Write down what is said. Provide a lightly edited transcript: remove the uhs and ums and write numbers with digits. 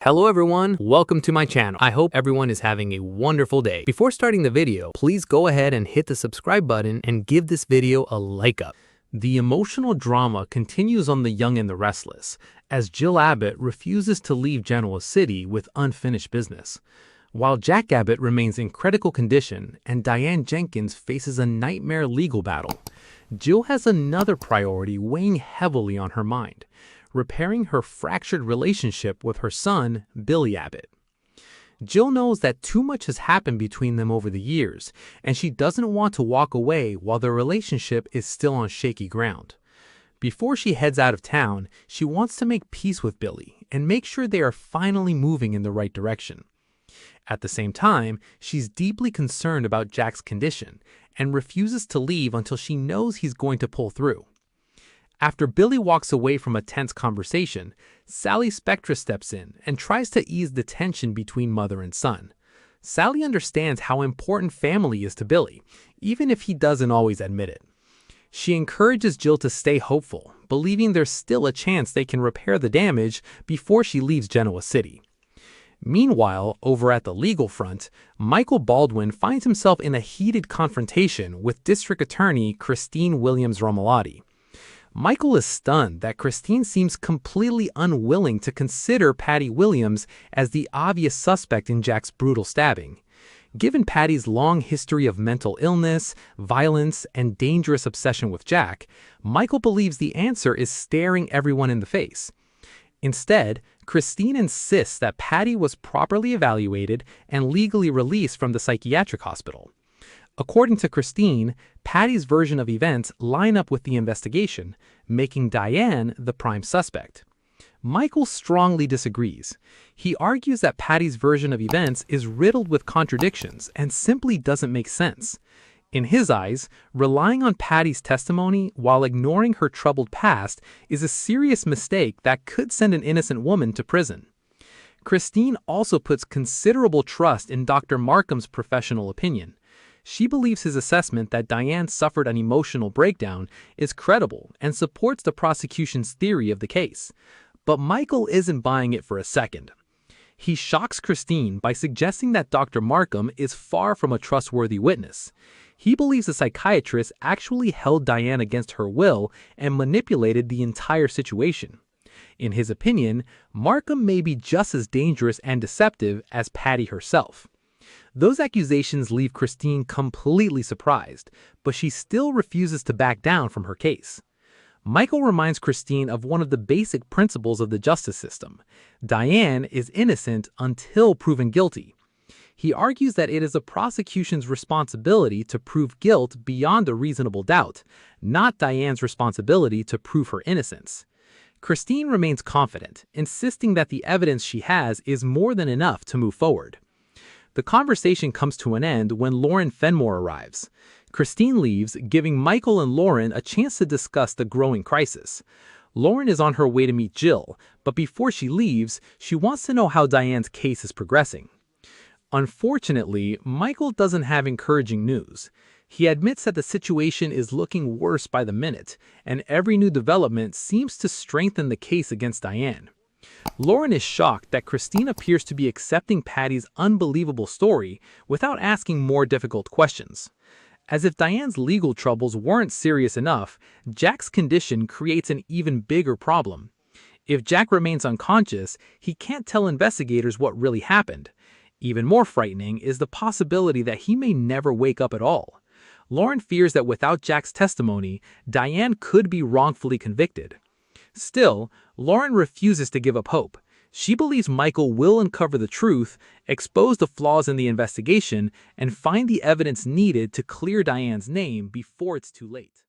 Hello everyone, welcome to my channel. I hope everyone is having a wonderful day. Before starting the video, please go ahead and hit the subscribe button and give this video a like up. The emotional drama continues on The Young and the Restless, as Jill Abbott refuses to leave Genoa City with unfinished business. While Jack Abbott remains in critical condition and Diane Jenkins faces a nightmare legal battle, Jill has another priority weighing heavily on her mind: repairing her fractured relationship with her son, Billy Abbott. Jill knows that too much has happened between them over the years, and she doesn't want to walk away while their relationship is still on shaky ground. Before she heads out of town, she wants to make peace with Billy and make sure they are finally moving in the right direction. At the same time, she's deeply concerned about Jack's condition and refuses to leave until she knows he's going to pull through. After Billy walks away from a tense conversation, Sally Spectra steps in and tries to ease the tension between mother and son. Sally understands how important family is to Billy, even if he doesn't always admit it. She encourages Jill to stay hopeful, believing there's still a chance they can repair the damage before she leaves Genoa City. Meanwhile, over at the legal front, Michael Baldwin finds himself in a heated confrontation with District Attorney Christine Williams-Romalotti. Michael is stunned that Christine seems completely unwilling to consider Patty Williams as the obvious suspect in Jack's brutal stabbing. Given Patty's long history of mental illness, violence, and dangerous obsession with Jack, Michael believes the answer is staring everyone in the face. Instead, Christine insists that Patty was properly evaluated and legally released from the psychiatric hospital. According to Christine, Patty's version of events line up with the investigation, making Diane the prime suspect. Michael strongly disagrees. He argues that Patty's version of events is riddled with contradictions and simply doesn't make sense. In his eyes, relying on Patty's testimony while ignoring her troubled past is a serious mistake that could send an innocent woman to prison. Christine also puts considerable trust in Dr. Markham's professional opinion. She believes his assessment that Diane suffered an emotional breakdown is credible and supports the prosecution's theory of the case. But Michael isn't buying it for a second. He shocks Christine by suggesting that Dr. Markham is far from a trustworthy witness. He believes the psychiatrist actually held Diane against her will and manipulated the entire situation. In his opinion, Markham may be just as dangerous and deceptive as Patty herself. Those accusations leave Christine completely surprised, but she still refuses to back down from her case. Michael reminds Christine of one of the basic principles of the justice system: Diane is innocent until proven guilty. He argues that it is the prosecution's responsibility to prove guilt beyond a reasonable doubt, not Diane's responsibility to prove her innocence. Christine remains confident, insisting that the evidence she has is more than enough to move forward. The conversation comes to an end when Lauren Fenmore arrives. Christine leaves, giving Michael and Lauren a chance to discuss the growing crisis. Lauren is on her way to meet Jill, but before she leaves, she wants to know how Diane's case is progressing. Unfortunately, Michael doesn't have encouraging news. He admits that the situation is looking worse by the minute, and every new development seems to strengthen the case against Diane. Lauren is shocked that Christine appears to be accepting Patty's unbelievable story without asking more difficult questions. As if Diane's legal troubles weren't serious enough, Jack's condition creates an even bigger problem. If Jack remains unconscious, he can't tell investigators what really happened. Even more frightening is the possibility that he may never wake up at all. Lauren fears that without Jack's testimony, Diane could be wrongfully convicted. Still, Lauren refuses to give up hope. She believes Michael will uncover the truth, expose the flaws in the investigation, and find the evidence needed to clear Diane's name before it's too late.